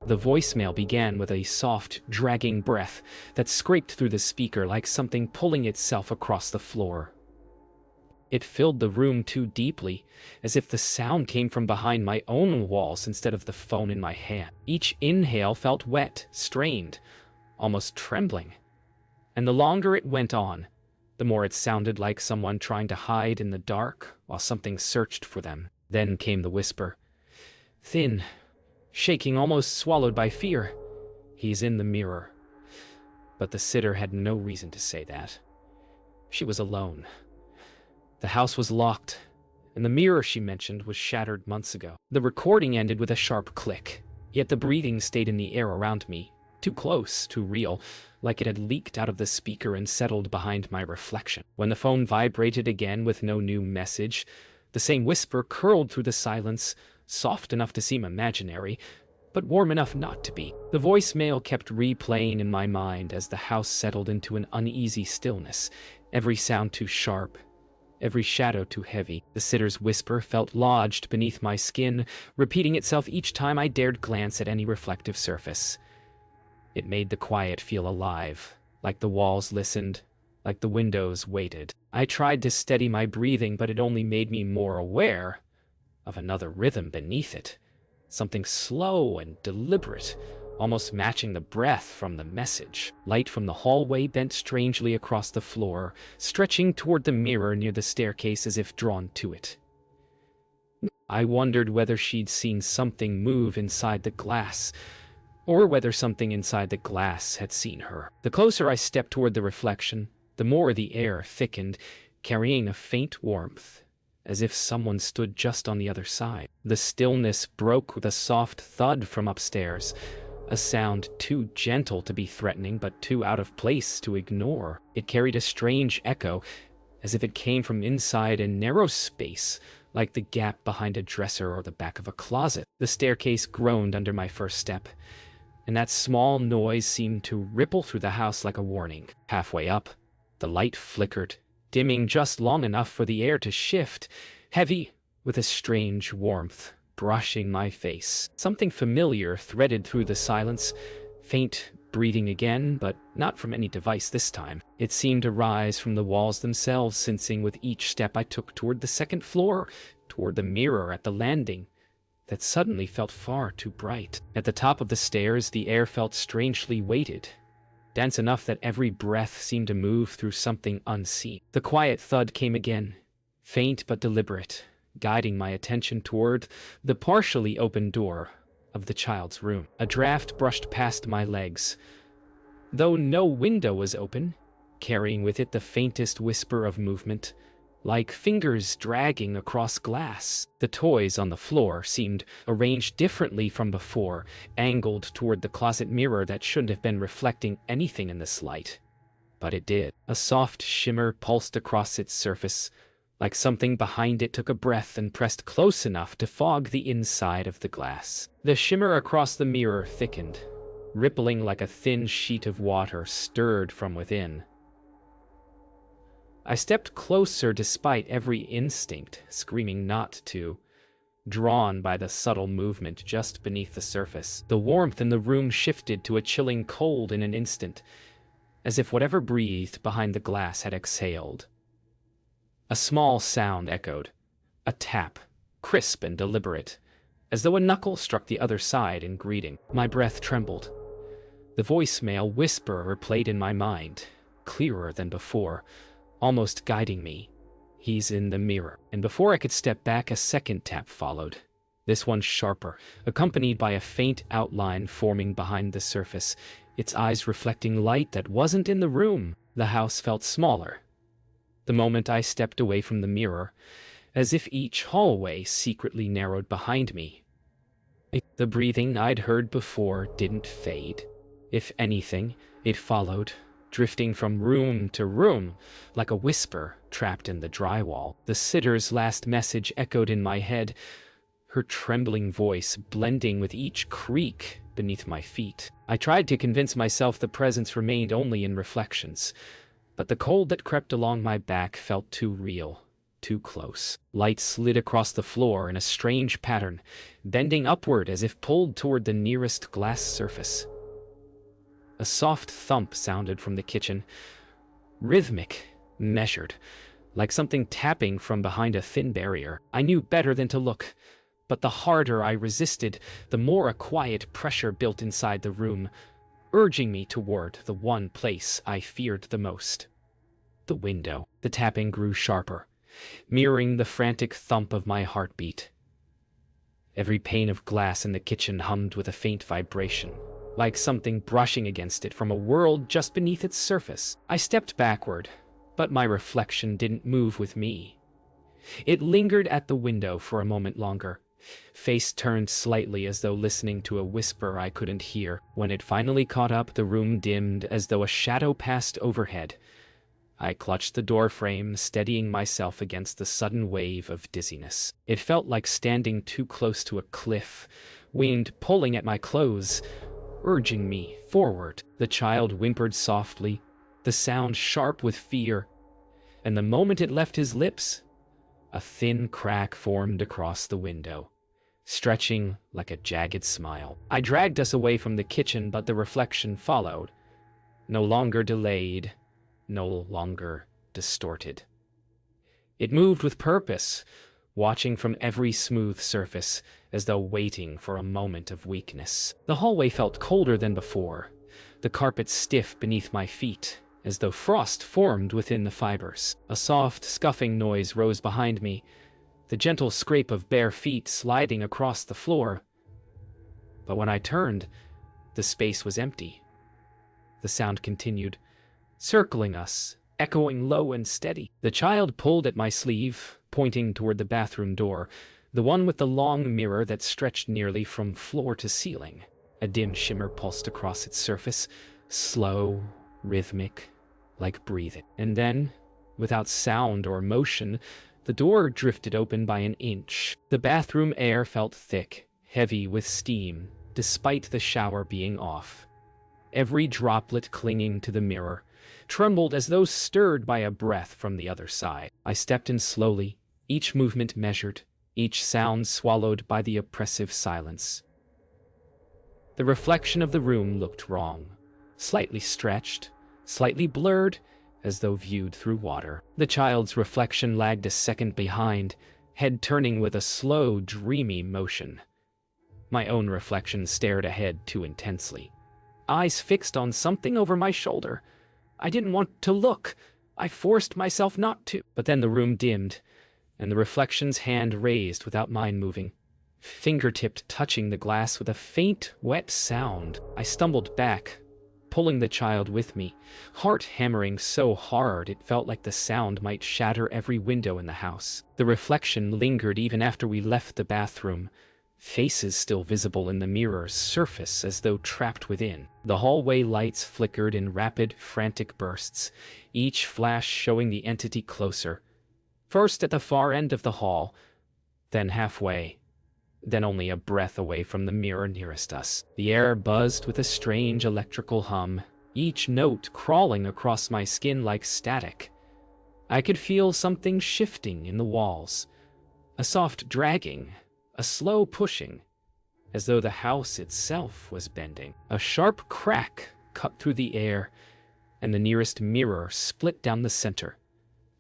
The voicemail began with a soft, dragging breath that scraped through the speaker like something pulling itself across the floor. It filled the room too deeply, as if the sound came from behind my own walls instead of the phone in my hand. Each inhale felt wet, strained, almost trembling. And the longer it went on, the more it sounded like someone trying to hide in the dark while something searched for them. Then came the whisper. Thin, shaking, almost swallowed by fear. He's in the mirror. But the sitter had no reason to say that. She was alone. The house was locked, and the mirror she mentioned was shattered months ago. The recording ended with a sharp click, yet the breathing stayed in the air around me, too close, too real, like it had leaked out of the speaker and settled behind my reflection. When the phone vibrated again with no new message, the same whisper curled through the silence, soft enough to seem imaginary, but warm enough not to be. The voicemail kept replaying in my mind as the house settled into an uneasy stillness, every sound too sharp, every shadow too heavy. The sitter's whisper felt lodged beneath my skin, repeating itself each time I dared glance at any reflective surface. It made the quiet feel alive, like the walls listened, like the windows waited. I tried to steady my breathing, but it only made me more aware of another rhythm beneath it, something slow and deliberate, almost matching the breath from the message. Light from the hallway bent strangely across the floor, stretching toward the mirror near the staircase as if drawn to it. I wondered whether she'd seen something move inside the glass, or whether something inside the glass had seen her. The closer I stepped toward the reflection, the more the air thickened, carrying a faint warmth, as if someone stood just on the other side. The stillness broke with a soft thud from upstairs, a sound too gentle to be threatening but too out of place to ignore. It carried a strange echo, as if it came from inside a narrow space, like the gap behind a dresser or the back of a closet. The staircase groaned under my first step, and that small noise seemed to ripple through the house like a warning. Halfway up, the light flickered, dimming just long enough for the air to shift, heavy with a strange warmth, brushing my face. Something familiar threaded through the silence, faint breathing again, but not from any device this time. It seemed to rise from the walls themselves, sensing with each step I took toward the second floor, toward the mirror at the landing, that suddenly felt far too bright. At the top of the stairs, the air felt strangely weighted, dense enough that every breath seemed to move through something unseen. The quiet thud came again, faint but deliberate, guiding my attention toward the partially open door of the child's room. A draft brushed past my legs, though no window was open, carrying with it the faintest whisper of movement, like fingers dragging across glass. The toys on the floor seemed arranged differently from before, angled toward the closet mirror that shouldn't have been reflecting anything in this light. But it did. A soft shimmer pulsed across its surface, like something behind it took a breath and pressed close enough to fog the inside of the glass. The shimmer across the mirror thickened, rippling like a thin sheet of water stirred from within. I stepped closer despite every instinct screaming not to, drawn by the subtle movement just beneath the surface. The warmth in the room shifted to a chilling cold in an instant, as if whatever breathed behind the glass had exhaled. A small sound echoed, a tap, crisp and deliberate, as though a knuckle struck the other side in greeting. My breath trembled. The voicemail whisper replayed in my mind, clearer than before, almost guiding me. He's in the mirror. And before I could step back, a second tap followed, this one sharper, accompanied by a faint outline forming behind the surface, its eyes reflecting light that wasn't in the room. The house felt smaller the moment I stepped away from the mirror, as if each hallway secretly narrowed behind me. The breathing I'd heard before didn't fade. If anything, it followed, drifting from room to room, like a whisper trapped in the drywall. The sitter's last message echoed in my head, her trembling voice blending with each creak beneath my feet. I tried to convince myself the presence remained only in reflections, but the cold that crept along my back felt too real, too close. Light slid across the floor in a strange pattern, bending upward as if pulled toward the nearest glass surface. A soft thump sounded from the kitchen, rhythmic, measured, like something tapping from behind a thin barrier. I knew better than to look, but the harder I resisted, the more a quiet pressure built inside the room, urging me toward the one place I feared the most. The window. The tapping grew sharper, mirroring the frantic thump of my heartbeat. Every pane of glass in the kitchen hummed with a faint vibration, like something brushing against it from a world just beneath its surface. I stepped backward, but my reflection didn't move with me. It lingered at the window for a moment longer, face turned slightly as though listening to a whisper I couldn't hear. When it finally caught up, the room dimmed as though a shadow passed overhead. I clutched the door frame, steadying myself against the sudden wave of dizziness. It felt like standing too close to a cliff, wind pulling at my clothes, urging me forward. The child whimpered softly, the sound sharp with fear, and the moment it left his lips, a thin crack formed across the window, stretching like a jagged smile. I dragged us away from the kitchen, but the reflection followed, no longer delayed, no longer distorted. It moved with purpose, watching from every smooth surface, as though waiting for a moment of weakness. The hallway felt colder than before, the carpet stiff beneath my feet, as though frost formed within the fibers. A soft, scuffing noise rose behind me, the gentle scrape of bare feet sliding across the floor. But when I turned, the space was empty. The sound continued, circling us, echoing low and steady. The child pulled at my sleeve, pointing toward the bathroom door, the one with the long mirror that stretched nearly from floor to ceiling. A dim shimmer pulsed across its surface, slow, rhythmic, like breathing. And then, without sound or motion, the door drifted open by an inch. The bathroom air felt thick, heavy with steam, despite the shower being off. Every droplet clinging to the mirror trembled as though stirred by a breath from the other side. I stepped in slowly, each movement measured, each sound swallowed by the oppressive silence. The reflection of the room looked wrong, slightly stretched, slightly blurred, as though viewed through water. The child's reflection lagged a second behind, head turning with a slow, dreamy motion. My own reflection stared ahead too intensely, eyes fixed on something over my shoulder. I didn't want to look. I forced myself not to. But then the room dimmed, and the reflection's hand raised without mine moving, fingertip touching the glass with a faint, wet sound. I stumbled back, pulling the child with me, heart hammering so hard it felt like the sound might shatter every window in the house. The reflection lingered even after we left the bathroom, faces still visible in the mirror's surface as though trapped within. The hallway lights flickered in rapid, frantic bursts, each flash showing the entity closer. First at the far end of the hall, then halfway, then only a breath away from the mirror nearest us. The air buzzed with a strange electrical hum, each note crawling across my skin like static. I could feel something shifting in the walls, a soft dragging, a slow pushing, as though the house itself was bending. A sharp crack cut through the air, and the nearest mirror split down the center,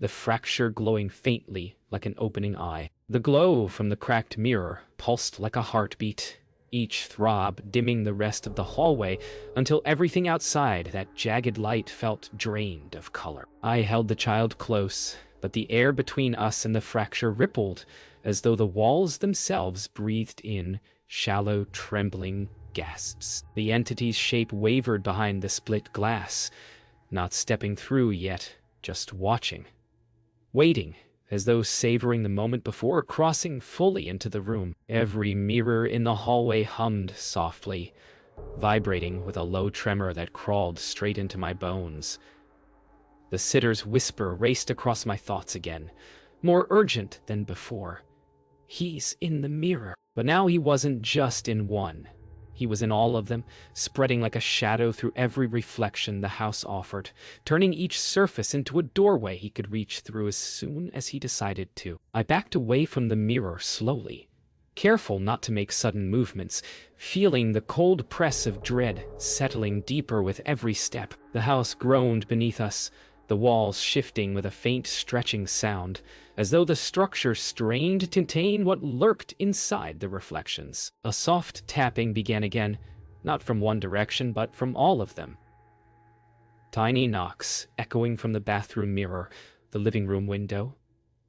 the fracture glowing faintly like an opening eye. The glow from the cracked mirror pulsed like a heartbeat, each throb dimming the rest of the hallway until everything outside that jagged light felt drained of color. I held the child close, but the air between us and the fracture rippled, as though the walls themselves breathed in shallow, trembling gasps. The entity's shape wavered behind the split glass, not stepping through yet, just watching, waiting, as though savoring the moment before crossing fully into the room. Every mirror in the hallway hummed softly, vibrating with a low tremor that crawled straight into my bones. The sitter's whisper raced across my thoughts again, more urgent than before. He's in the mirror. But now he wasn't just in one. He was in all of them, spreading like a shadow through every reflection the house offered, turning each surface into a doorway he could reach through as soon as he decided to. I backed away from the mirror slowly, careful not to make sudden movements, feeling the cold press of dread settling deeper with every step. The house groaned beneath us, the walls shifting with a faint stretching sound, as though the structure strained to contain what lurked inside the reflections. A soft tapping began again, not from one direction, but from all of them. Tiny knocks echoing from the bathroom mirror, the living room window,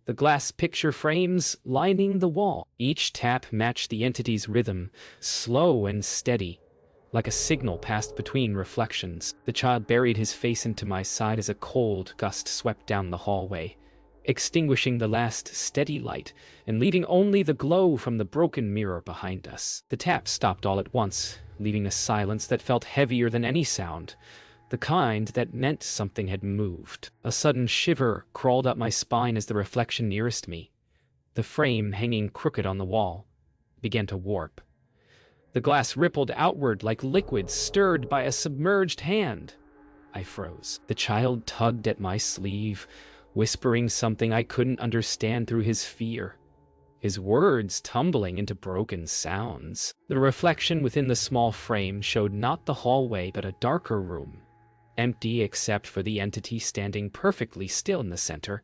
the glass picture frames lining the wall. Each tap matched the entity's rhythm, slow and steady, like a signal passed between reflections. The child buried his face into my side as a cold gust swept down the hallway, extinguishing the last steady light and leaving only the glow from the broken mirror behind us. The tap stopped all at once, leaving a silence that felt heavier than any sound, the kind that meant something had moved. A sudden shiver crawled up my spine as the reflection nearest me, the frame hanging crooked on the wall, began to warp. The glass rippled outward like liquid stirred by a submerged hand. I froze. The child tugged at my sleeve, whispering something I couldn't understand through his fear, his words tumbling into broken sounds. The reflection within the small frame showed not the hallway but a darker room, empty except for the entity standing perfectly still in the center,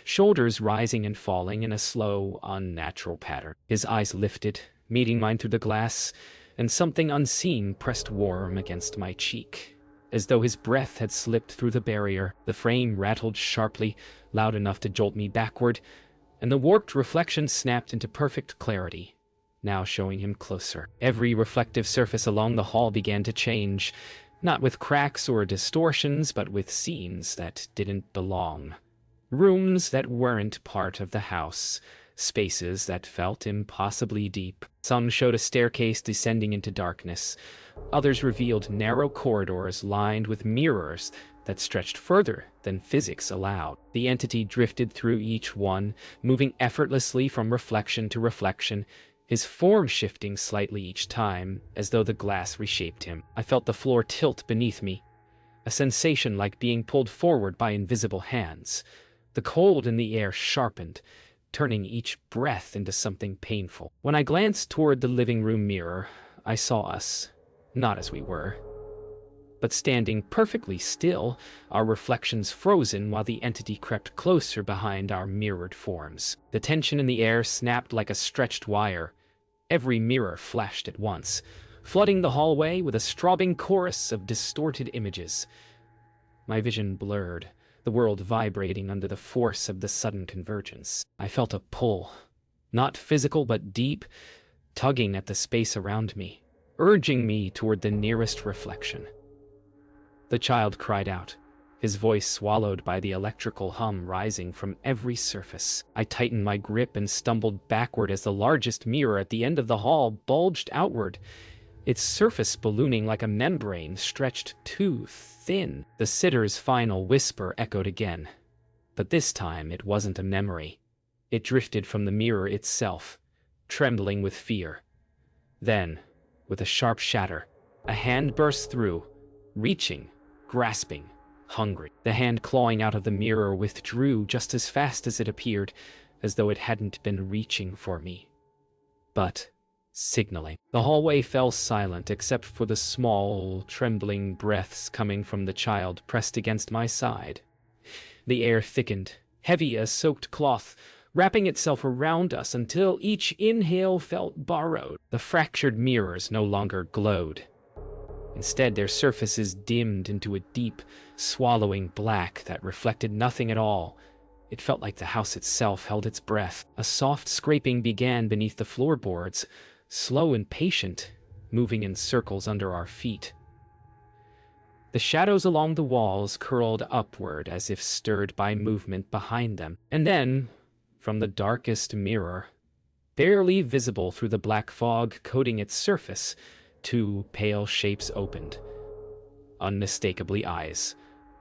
shoulders rising and falling in a slow, unnatural pattern. His eyes lifted, meeting mine through the glass, and something unseen pressed warm against my cheek. As though his breath had slipped through the barrier, the frame rattled sharply, loud enough to jolt me backward, and the warped reflection snapped into perfect clarity, now showing him closer. Every reflective surface along the hall began to change, not with cracks or distortions, but with scenes that didn't belong. Rooms that weren't part of the house, spaces that felt impossibly deep. Some showed a staircase descending into darkness. Others revealed narrow corridors lined with mirrors that stretched further than physics allowed. The entity drifted through each one, moving effortlessly from reflection to reflection, his form shifting slightly each time, as though the glass reshaped him. I felt the floor tilt beneath me, a sensation like being pulled forward by invisible hands. The cold in the air sharpened, turning each breath into something painful. When I glanced toward the living room mirror, I saw us, not as we were, but standing perfectly still, our reflections frozen while the entity crept closer behind our mirrored forms. The tension in the air snapped like a stretched wire. Every mirror flashed at once, flooding the hallway with a throbbing chorus of distorted images. My vision blurred, the world vibrating under the force of the sudden convergence. I felt a pull, not physical but deep, tugging at the space around me, urging me toward the nearest reflection. The child cried out, his voice swallowed by the electrical hum rising from every surface. I tightened my grip and stumbled backward as the largest mirror at the end of the hall bulged outward, its surface ballooning like a membrane stretched too thin. The sitter's final whisper echoed again, but this time it wasn't a memory. It drifted from the mirror itself, trembling with fear. Then, with a sharp shatter, a hand burst through, reaching, grasping, hungry. The hand clawing out of the mirror withdrew just as fast as it appeared, as though it hadn't been reaching for me, but signaling. The hallway fell silent except for the small, trembling breaths coming from the child pressed against my side. The air thickened, heavy as soaked cloth, wrapping itself around us until each inhale felt borrowed. The fractured mirrors no longer glowed. Instead, their surfaces dimmed into a deep, swallowing black that reflected nothing at all. It felt like the house itself held its breath. A soft scraping began beneath the floorboards, slow and patient, moving in circles under our feet. The shadows along the walls curled upward as if stirred by movement behind them. And then, from the darkest mirror, barely visible through the black fog coating its surface, two pale shapes opened. Unmistakably eyes,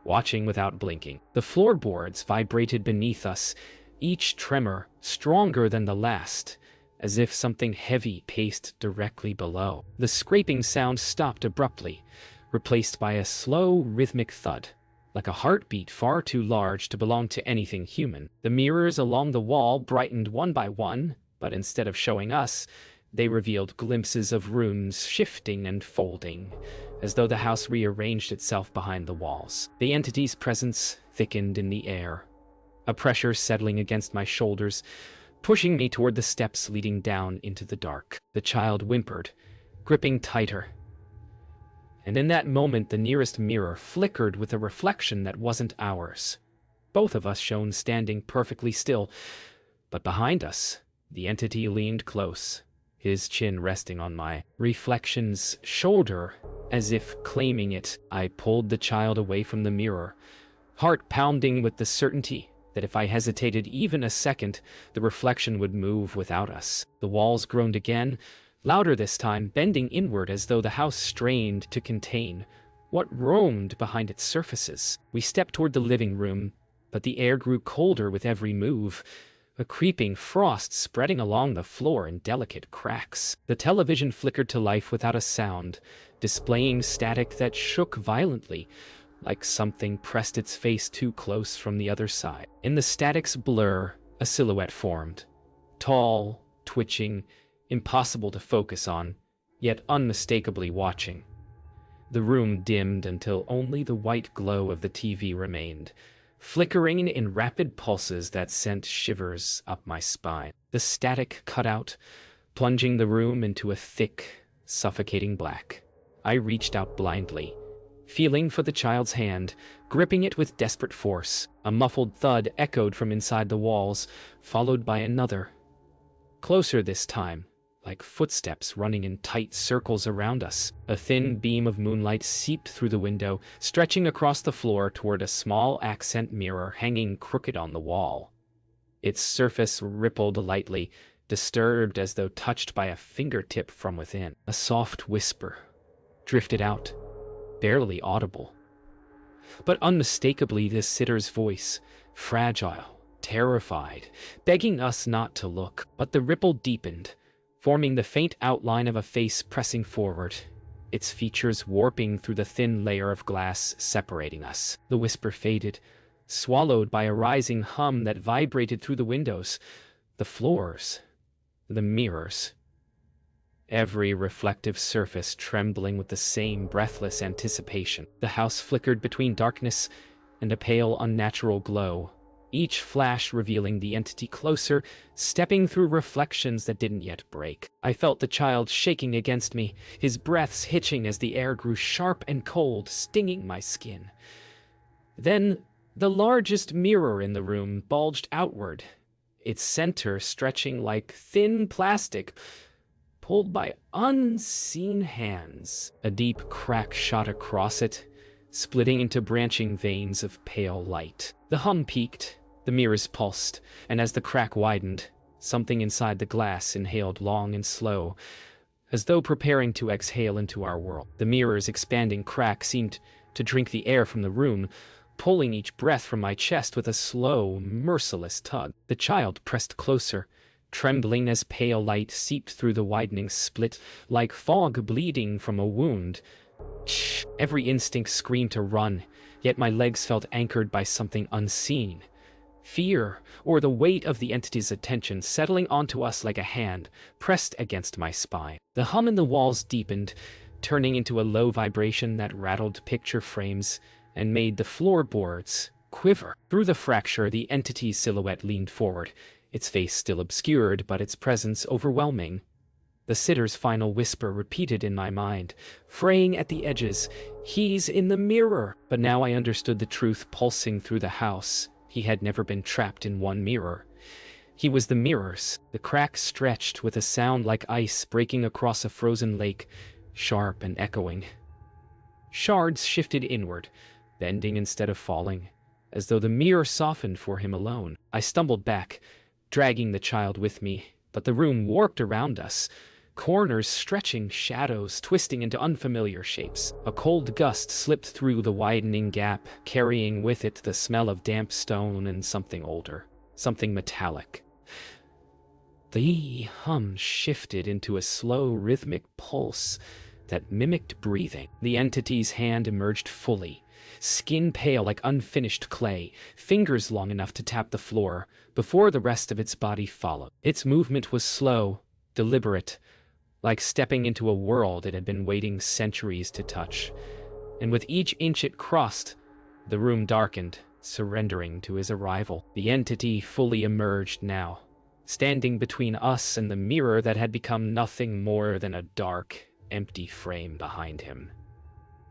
watching without blinking. The floorboards vibrated beneath us, each tremor stronger than the last, as if something heavy paced directly below. The scraping sound stopped abruptly, replaced by a slow, rhythmic thud, like a heartbeat far too large to belong to anything human. The mirrors along the wall brightened one by one, but instead of showing us, they revealed glimpses of rooms shifting and folding, as though the house rearranged itself behind the walls. The entity's presence thickened in the air, a pressure settling against my shoulders, pushing me toward the steps leading down into the dark. The child whimpered, gripping tighter. And in that moment, the nearest mirror flickered with a reflection that wasn't ours. Both of us shone standing perfectly still, but behind us, the entity leaned close, his chin resting on my reflection's shoulder, as if claiming it. I pulled the child away from the mirror, heart pounding with the certainty that if I hesitated even a second, the reflection would move without us. The walls groaned again, louder this time, bending inward as though the house strained to contain what roamed behind its surfaces. We stepped toward the living room, but the air grew colder with every move, a creeping frost spreading along the floor in delicate cracks. The television flickered to life without a sound, displaying static that shook violently, like something pressed its face too close from the other side. In the static's blur, a silhouette formed. Tall, twitching, impossible to focus on, yet unmistakably watching. The room dimmed until only the white glow of the TV remained, flickering in rapid pulses that sent shivers up my spine. The static cut out, plunging the room into a thick, suffocating black. I reached out blindly, feeling for the child's hand, gripping it with desperate force. A muffled thud echoed from inside the walls, followed by another. Closer this time, like footsteps running in tight circles around us. A thin beam of moonlight seeped through the window, stretching across the floor toward a small accent mirror hanging crooked on the wall. Its surface rippled lightly, disturbed as though touched by a fingertip from within. A soft whisper drifted out, barely audible, but unmistakably the sitter's voice, fragile, terrified, begging us not to look. But the ripple deepened, forming the faint outline of a face pressing forward, its features warping through the thin layer of glass separating us. The whisper faded, swallowed by a rising hum that vibrated through the windows, the floors, the mirrors. Every reflective surface trembling with the same breathless anticipation. The house flickered between darkness and a pale, unnatural glow, each flash revealing the entity closer, stepping through reflections that didn't yet break. I felt the child shaking against me, his breaths hitching as the air grew sharp and cold, stinging my skin. Then, the largest mirror in the room bulged outward, its center stretching like thin plastic, pulled by unseen hands. A deep crack shot across it, splitting into branching veins of pale light. The hum peaked, the mirrors pulsed, and as the crack widened, something inside the glass inhaled long and slow, as though preparing to exhale into our world. The mirror's expanding crack seemed to drink the air from the room, pulling each breath from my chest with a slow, merciless tug. The child pressed closer, trembling as pale light seeped through the widening split, like fog bleeding from a wound. Every instinct screamed to run, yet my legs felt anchored by something unseen. Fear, or the weight of the entity's attention settling onto us like a hand, pressed against my spine. The hum in the walls deepened, turning into a low vibration that rattled picture frames and made the floorboards quiver. Through the fracture, the entity's silhouette leaned forward, its face still obscured, but its presence overwhelming. The sitter's final whisper repeated in my mind, fraying at the edges. He's in the mirror. But now I understood the truth pulsing through the house. He had never been trapped in one mirror. He was the mirrors. The crack stretched with a sound like ice breaking across a frozen lake, sharp and echoing. Shards shifted inward, bending instead of falling, as though the mirror softened for him alone. I stumbled back, dragging the child with me, but the room warped around us, corners stretching, shadows twisting into unfamiliar shapes. A cold gust slipped through the widening gap, carrying with it the smell of damp stone and something older, something metallic. The hum shifted into a slow, rhythmic pulse that mimicked breathing. The entity's hand emerged fully, skin pale like unfinished clay, fingers long enough to tap the floor, before the rest of its body followed. Its movement was slow, deliberate, like stepping into a world it had been waiting centuries to touch. And with each inch it crossed, the room darkened, surrendering to his arrival. The entity fully emerged now, standing between us and the mirror that had become nothing more than a dark, empty frame behind him.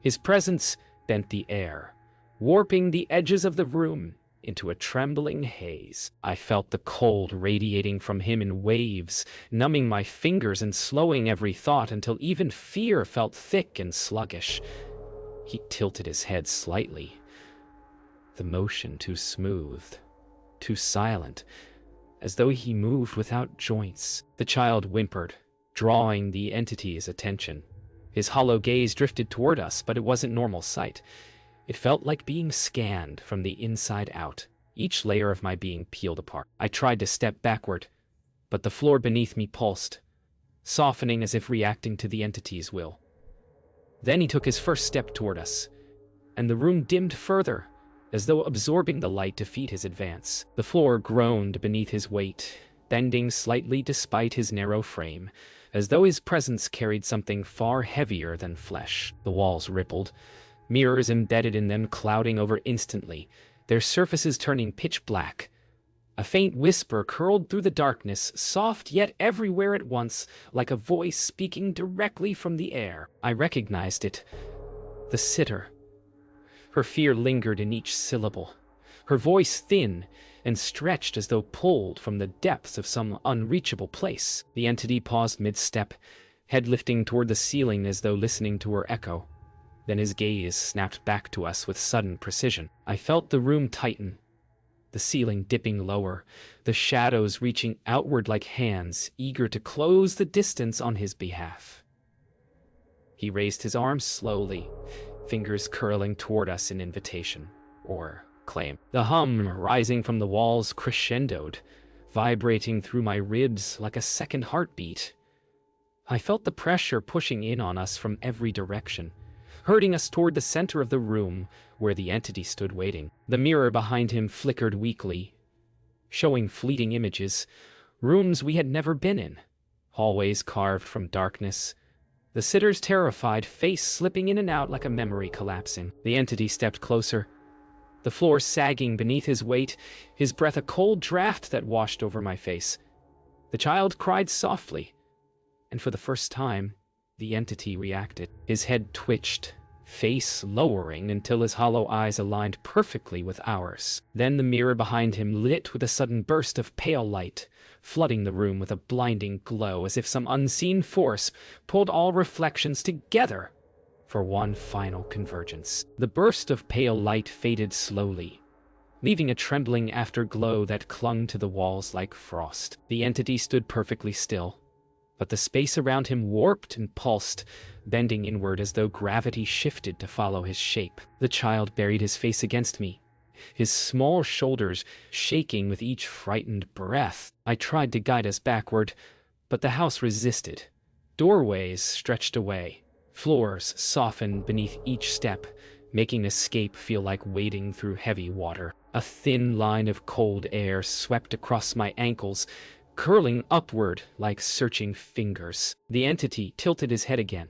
His presence bent the air, warping the edges of the room into a trembling haze. I felt the cold radiating from him in waves, numbing my fingers and slowing every thought until even fear felt thick and sluggish. He tilted his head slightly, the motion too smooth, too silent, as though he moved without joints. The child whimpered, drawing the entity's attention. His hollow gaze drifted toward us, but it wasn't normal sight. It felt like being scanned from the inside out, each layer of my being peeled apart. I tried to step backward, but the floor beneath me pulsed, softening as if reacting to the entity's will. Then he took his first step toward us, and the room dimmed further, as though absorbing the light to feed his advance. The floor groaned beneath his weight, bending slightly despite his narrow frame, as though his presence carried something far heavier than flesh. The walls rippled, mirrors embedded in them clouding over instantly, their surfaces turning pitch black. A faint whisper curled through the darkness, soft yet everywhere at once, like a voice speaking directly from the air. I recognized it. The sitter. Her fear lingered in each syllable, her voice thin and stretched as though pulled from the depths of some unreachable place. The entity paused mid-step, head lifting toward the ceiling as though listening to her echo. Then his gaze snapped back to us with sudden precision. I felt the room tighten, the ceiling dipping lower, the shadows reaching outward like hands, eager to close the distance on his behalf. He raised his arms slowly, fingers curling toward us in invitation, or claim. The hum rising from the walls crescendoed, vibrating through my ribs like a second heartbeat. I felt the pressure pushing in on us from every direction, herding us toward the center of the room where the entity stood waiting. The mirror behind him flickered weakly, showing fleeting images, rooms we had never been in, hallways carved from darkness, the sitter's terrified face slipping in and out like a memory collapsing. The entity stepped closer, the floor sagging beneath his weight, his breath a cold draft that washed over my face. The child cried softly, and for the first time, the entity reacted. His head twitched, face lowering until his hollow eyes aligned perfectly with ours. Then the mirror behind him lit with a sudden burst of pale light, flooding the room with a blinding glow as if some unseen force pulled all reflections together for one final convergence. The burst of pale light faded slowly, leaving a trembling afterglow that clung to the walls like frost. The entity stood perfectly still, but the space around him warped and pulsed, bending inward as though gravity shifted to follow his shape. The child buried his face against me, his small shoulders shaking with each frightened breath. I tried to guide us backward, but the house resisted. Doorways stretched away, floors softened beneath each step, making escape feel like wading through heavy water. A thin line of cold air swept across my ankles, curling upward like searching fingers. The entity tilted his head again,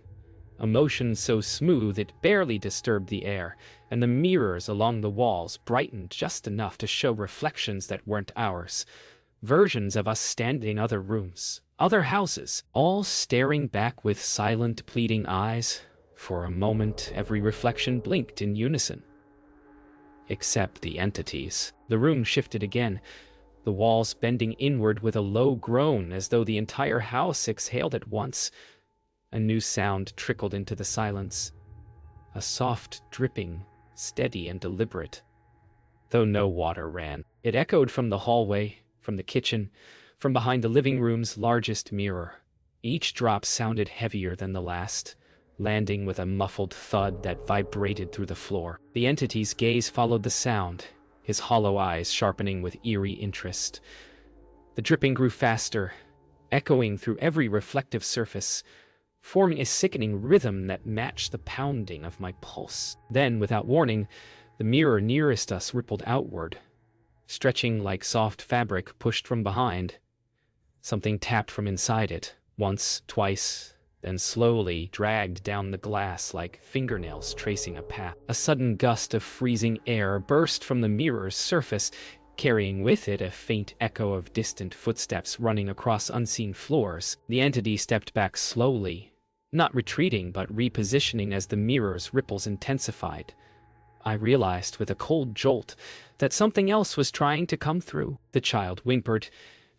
a motion so smooth it barely disturbed the air, and the mirrors along the walls brightened just enough to show reflections that weren't ours, versions of us standing in other rooms, other houses, all staring back with silent, pleading eyes. For a moment, every reflection blinked in unison. Except the entities. The room shifted again, the walls bending inward with a low groan as though the entire house exhaled at once. A new sound trickled into the silence, a soft dripping, steady and deliberate, though no water ran. It echoed from the hallway, from the kitchen, from behind the living room's largest mirror. Each drop sounded heavier than the last, landing with a muffled thud that vibrated through the floor. The entity's gaze followed the sound, his hollow eyes sharpening with eerie interest. The dripping grew faster, echoing through every reflective surface, forming a sickening rhythm that matched the pounding of my pulse. Then, without warning, the mirror nearest us rippled outward, stretching like soft fabric pushed from behind. Something tapped from inside it, once, twice, then slowly dragged down the glass like fingernails tracing a path. A sudden gust of freezing air burst from the mirror's surface, carrying with it a faint echo of distant footsteps running across unseen floors. The entity stepped back slowly, not retreating but repositioning as the mirror's ripples intensified. I realized with a cold jolt that something else was trying to come through. The child whimpered,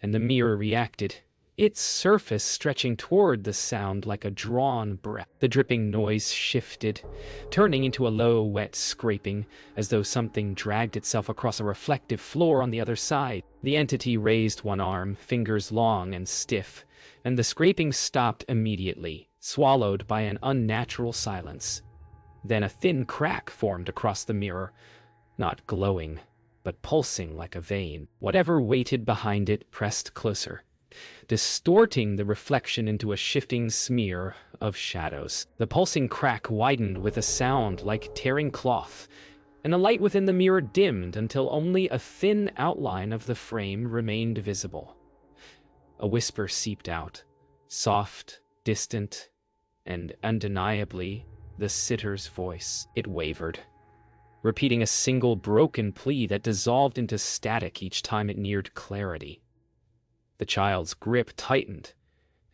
and the mirror reacted, its surface stretching toward the sound like a drawn breath. The dripping noise shifted, turning into a low, wet scraping, as though something dragged itself across a reflective floor on the other side. The entity raised one arm, fingers long and stiff, and the scraping stopped immediately, swallowed by an unnatural silence. Then a thin crack formed across the mirror, not glowing, but pulsing like a vein. Whatever waited behind it pressed closer, distorting the reflection into a shifting smear of shadows. The pulsing crack widened with a sound like tearing cloth, and the light within the mirror dimmed until only a thin outline of the frame remained visible. A whisper seeped out, soft, distant, and undeniably the sitter's voice. It wavered, repeating a single broken plea that dissolved into static each time it neared clarity. The child's grip tightened,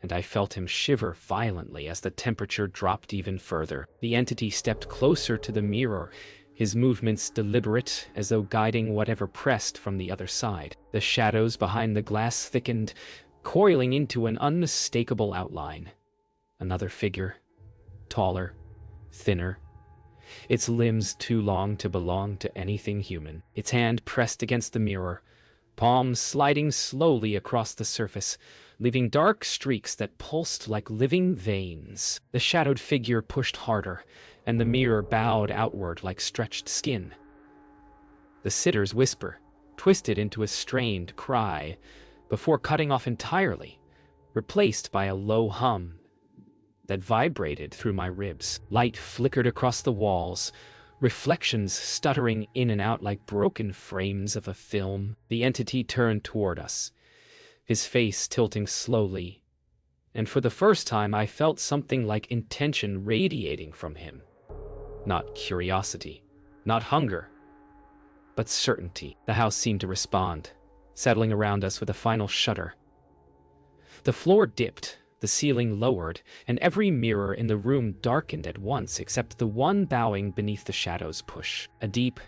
and I felt him shiver violently as the temperature dropped even further. The entity stepped closer to the mirror, his movements deliberate, as though guiding whatever pressed from the other side. The shadows behind the glass thickened, coiling into an unmistakable outline. Another figure, taller, thinner, its limbs too long to belong to anything human. Its hand pressed against the mirror, palm sliding slowly across the surface, leaving dark streaks that pulsed like living veins. The shadowed figure pushed harder, and the mirror bowed outward like stretched skin. The sitter's whisper twisted into a strained cry before cutting off entirely, replaced by a low hum that vibrated through my ribs. Light flickered across the walls, reflections stuttering in and out like broken frames of a film. The entity turned toward us, his face tilting slowly, and for the first time I felt something like intention radiating from him. Not curiosity, not hunger, but certainty. The house seemed to respond, settling around us with a final shudder. The floor dipped, the ceiling lowered, and every mirror in the room darkened at once except the one bowing beneath the shadow's push. A deep,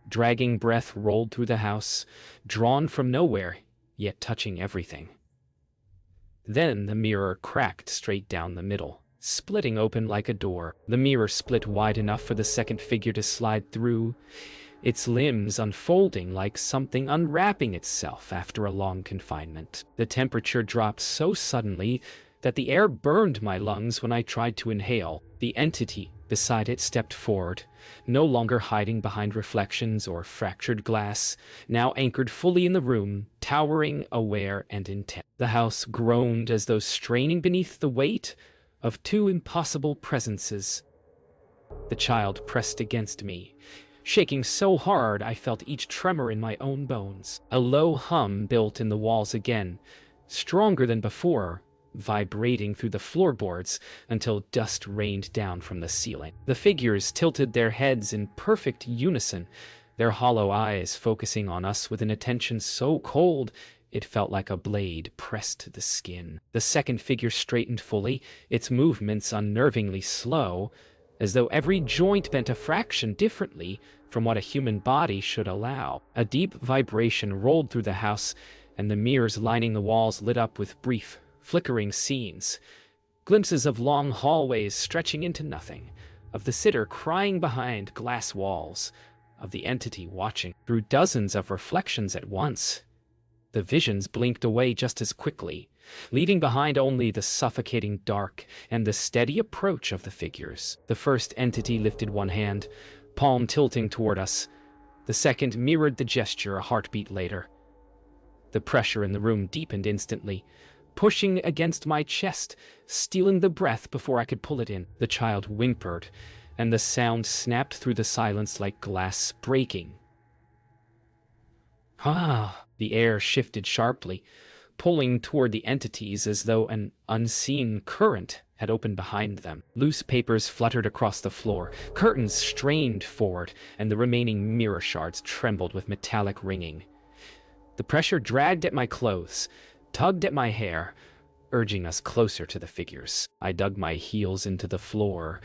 dragging breath rolled through the house, drawn from nowhere, yet touching everything. Then the mirror cracked straight down the middle, splitting open like a door. The mirror split wide enough for the second figure to slide through, its limbs unfolding like something unwrapping itself after a long confinement. The temperature dropped so suddenly that the air burned my lungs when I tried to inhale. The entity beside it stepped forward, no longer hiding behind reflections or fractured glass, now anchored fully in the room, towering, aware, and intent. The house groaned as though straining beneath the weight of two impossible presences. The child pressed against me, shaking so hard I felt each tremor in my own bones. A low hum built in the walls again, stronger than before, vibrating through the floorboards until dust rained down from the ceiling. The figures tilted their heads in perfect unison, their hollow eyes focusing on us with an attention so cold it felt like a blade pressed to the skin. The second figure straightened fully, its movements unnervingly slow, as though every joint bent a fraction differently from what a human body should allow. A deep vibration rolled through the house, and the mirrors lining the walls lit up with brief, flickering scenes. Glimpses of long hallways stretching into nothing, of the sitter crying behind glass walls, of the entity watching through dozens of reflections at once. The visions blinked away just as quickly, leaving behind only the suffocating dark and the steady approach of the figures. The first entity lifted one hand, palm tilting toward us. The second mirrored the gesture a heartbeat later. The pressure in the room deepened instantly, pushing against my chest, stealing the breath before I could pull it in. The child whimpered, and the sound snapped through the silence like glass breaking. Ah! The air shifted sharply, pulling toward the entities as though an unseen current had opened behind them. Loose papers fluttered across the floor, curtains strained forward, and the remaining mirror shards trembled with metallic ringing. The pressure dragged at my clothes, tugged at my hair, urging us closer to the figures. I dug my heels into the floor,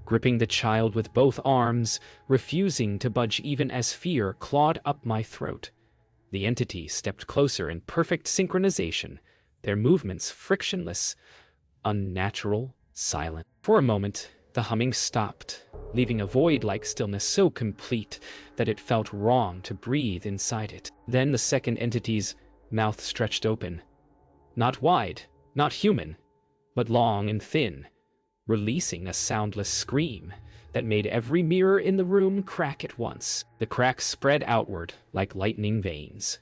gripping the child with both arms, refusing to budge even as fear clawed up my throat. The entity stepped closer in perfect synchronization, their movements frictionless, unnatural, silent. For a moment, the humming stopped, leaving a void-like stillness so complete that it felt wrong to breathe inside it. Then the second entity's mouth stretched open. Not wide, not human, but long and thin, releasing a soundless scream that made every mirror in the room crack at once. The cracks spread outward like lightning veins,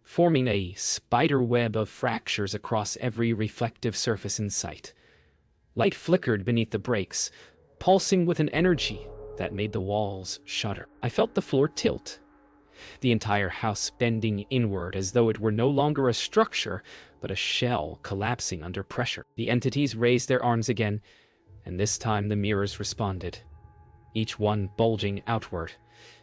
forming a spider web of fractures across every reflective surface in sight. Light flickered beneath the breaks, pulsing with an energy that made the walls shudder. I felt the floor tilt, the entire house bending inward as though it were no longer a structure, but a shell collapsing under pressure. The entities raised their arms again, and this time the mirrors responded, each one bulging outward,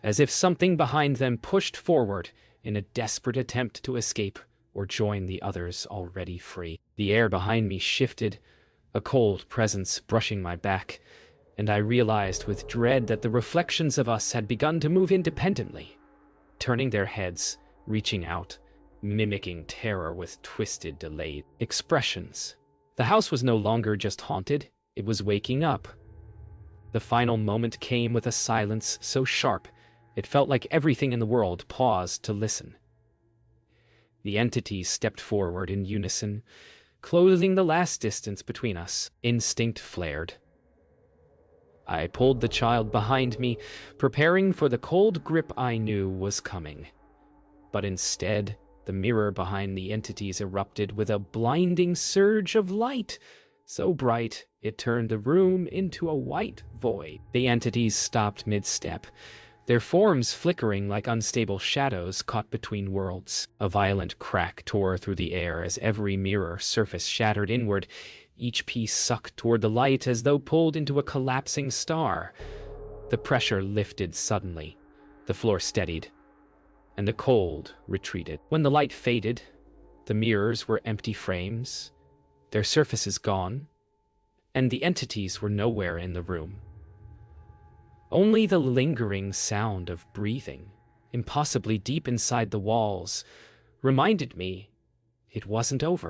as if something behind them pushed forward in a desperate attempt to escape or join the others already free. The air behind me shifted, a cold presence brushing my back, and I realized with dread that the reflections of us had begun to move independently, turning their heads, reaching out, mimicking terror with twisted, delayed expressions. The house was no longer just haunted, it was waking up. The final moment came with a silence so sharp, it felt like everything in the world paused to listen. The entities stepped forward in unison, closing the last distance between us. Instinct flared. I pulled the child behind me, preparing for the cold grip I knew was coming. But instead, the mirror behind the entities erupted with a blinding surge of light, so bright it turned the room into a white void. The entities stopped mid-step, their forms flickering like unstable shadows caught between worlds. A violent crack tore through the air as every mirror surface shattered inward, each piece sucked toward the light as though pulled into a collapsing star. The pressure lifted suddenly, the floor steadied, and the cold retreated. When the light faded, the mirrors were empty frames, their surfaces gone, and the entities were nowhere in the room. Only the lingering sound of breathing, impossibly deep inside the walls, reminded me it wasn't over.